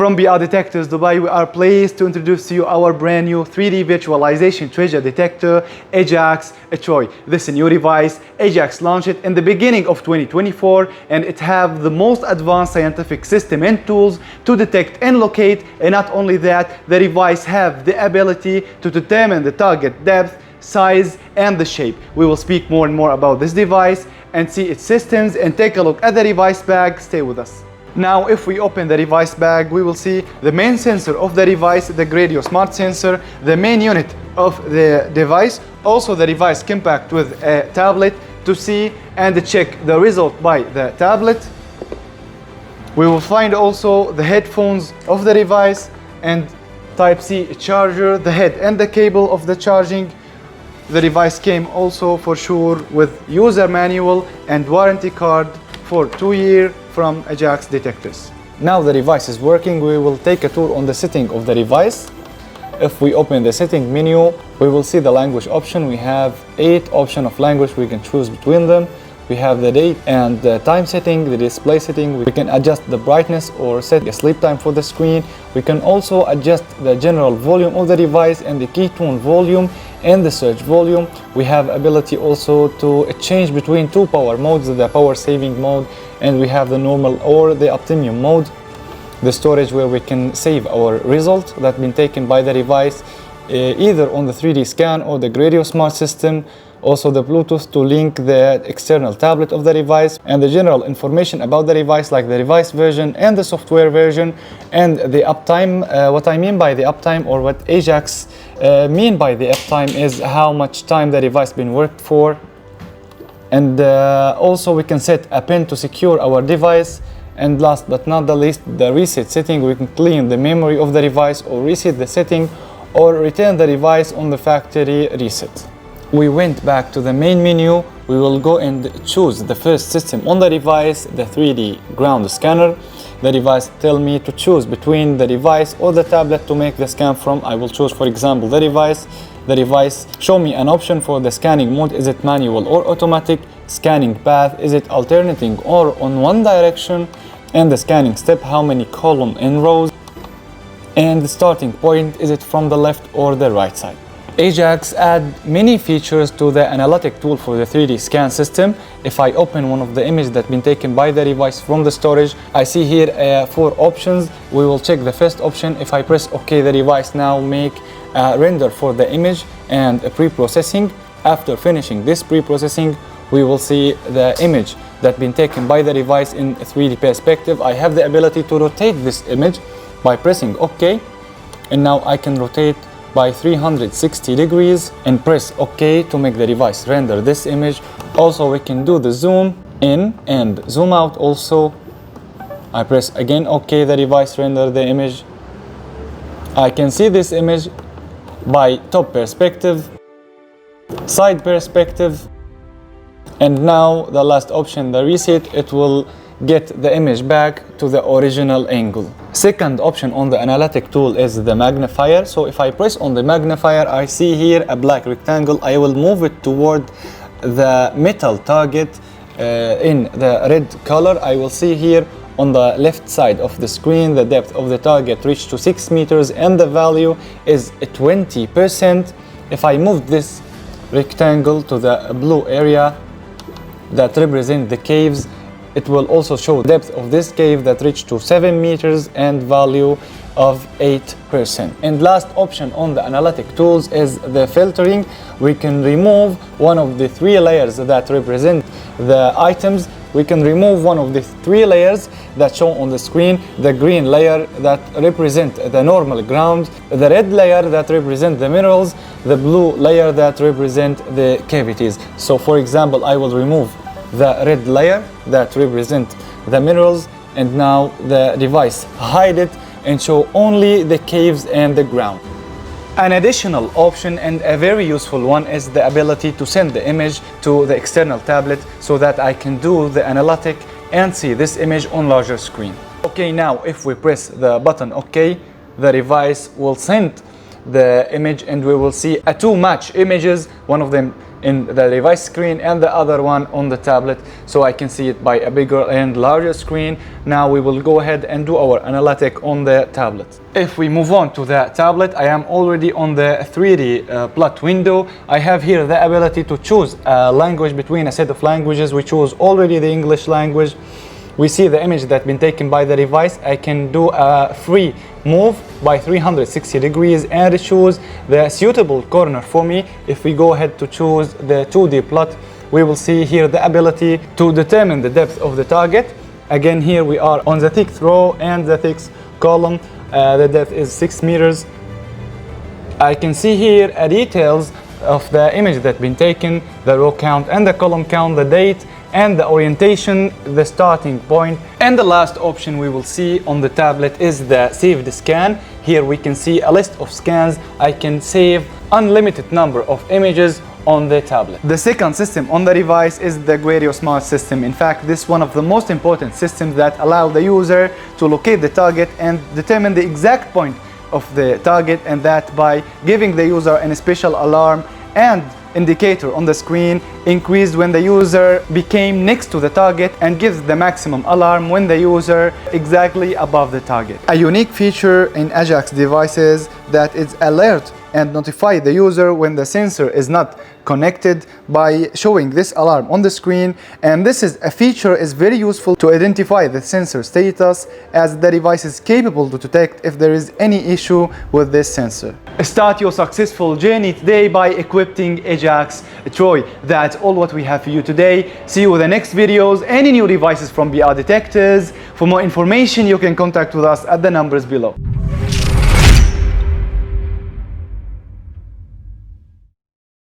From BR Detectors Dubai, we are pleased to introduce to you our brand new 3D visualization treasure detector, Ajax Troy. This new device, Ajax launched it in the beginning of 2024, and it have the most advanced scientific system and tools to detect and locate. And not only that, the device have the ability to determine the target depth, size, and the shape. We will speak more and more about this device and see its systems and take a look at the device bag. Stay with us. Now, if we open the device bag, we will see the main sensor of the device, the Radio Smart sensor, the main unit of the device. Also, the device can packed with a tablet to see and check the result by the tablet. We will find also the headphones of the device and Type-C charger, the head and the cable of the charging. The device came also for sure with user manual and warranty card for 2 years from Ajax Detectors. Now the device is working. We will take a tour on the setting of the device. If we open the setting menu, we will see the language option. We have 8 options of language. We can choose between them. We have the date and the time setting, the display setting. We can adjust the brightness or set a sleep time for the screen. We can also adjust the general volume of the device and the key tone volume and the search volume. We have ability also to change between 2 power modes, the power saving mode, and we have the normal or the optimum mode. The storage where we can save our result that been taken by the device, either on the 3D scan or the Radio Smart system. Also the Bluetooth to link the external tablet of the device, and the general information about the device like the device version and the software version and the uptime. What I mean by the uptime, or what Ajax mean by the uptime, is how much time the device been worked for. And also we can set a pin to secure our device. And last but not the least, the reset setting. We can clean the memory of the device or reset the setting or return the device on the factory reset. We went back to the main menu. We will go and choose the first system on the device, the 3D ground scanner. The device tell me to choose between the device or the tablet to make the scan from. I will choose, for example, the device. The device show me an option for the scanning mode. Is it manual or automatic? Scanning path, is it alternating or on one direction? And the scanning step, how many column and rows? And the starting point, is it from the left or the right side? Ajax add many features to the analytic tool for the 3D scan system. If I open one of the images that been taken by the device from the storage, I see here 4 options. We will check the first option. If I press OK, the device now make a render for the image and a pre-processing. After finishing this pre-processing, we will see the image that been taken by the device in a 3D perspective. I have the ability to rotate this image by pressing OK, and now I can rotate by 360 degrees and press OK to make the device render this image. Also, we can do the zoom in and zoom out also. I press again OK, the device render the image. I can see this image by top perspective, side perspective, and now the last option, the reset, it will get the image back to the original angle. Second option on the analytic tool is the magnifier. So if I press on the magnifier, I see here a black rectangle. I will move it toward the metal target in the red color. I will see here on the left side of the screen the depth of the target reached to 6 meters and the value is 20%. If I move this rectangle to the blue area that represent the caves, it will also show depth of this cave that reached to 7 meters and value of 8%. And last option on the analytic tools is the filtering. We can remove one of the 3 layers that represent the items. We can remove one of the 3 layers that show on the screen, the green layer that represent the normal ground, the red layer that represent the minerals, the blue layer that represent the cavities. So for example, I will remove the red layer that represent the minerals, and now the device hide it and show only the caves and the ground. An additional option and a very useful one is the ability to send the image to the external tablet so that I can do the analytic and see this image on larger screen. Okay, now if we press the button OK, the device will send the image, and we will see two match images, one of them in the device screen and the other one on the tablet, so I can see it by a bigger and larger screen. Now we will go ahead and do our analytic on the tablet. If we move on to the tablet, I am already on the 3D plot window. I have here the ability to choose a language between a set of languages. We choose already the English language. We see the image that's been taken by the device. I can do a free move by 360 degrees and choose the suitable corner for me. If we go ahead to choose the 2D plot, we will see here the ability to determine the depth of the target. Again, here we are on the sixth row and the sixth column. The depth is 6 meters. I can see here details of the image that's been taken, the row count and the column count, the date and the orientation, the starting point. And the last option we will see on the tablet is the saved scan. Here we can see a list of scans. I can save unlimited number of images on the tablet. The second system on the device is the Guerrero Smart System. In fact, this is one of the most important systems that allow the user to locate the target and determine the exact point of the target, and that by giving the user a special alarm and indicator on the screen increased when the user became next to the target, and gives the maximum alarm when the user exactly above the target. A unique feature in Ajax devices that is alert and notify the user when the sensor is not connected by showing this alarm on the screen. And this is a feature is very useful to identify the sensor status, as the device is capable to detect if there is any issue with this sensor. Start your successful journey today by equipping Ajax Troy. That's all what we have for you today. See you with the next videos, any new devices from BR Detectors. For more information, you can contact with us at the numbers below.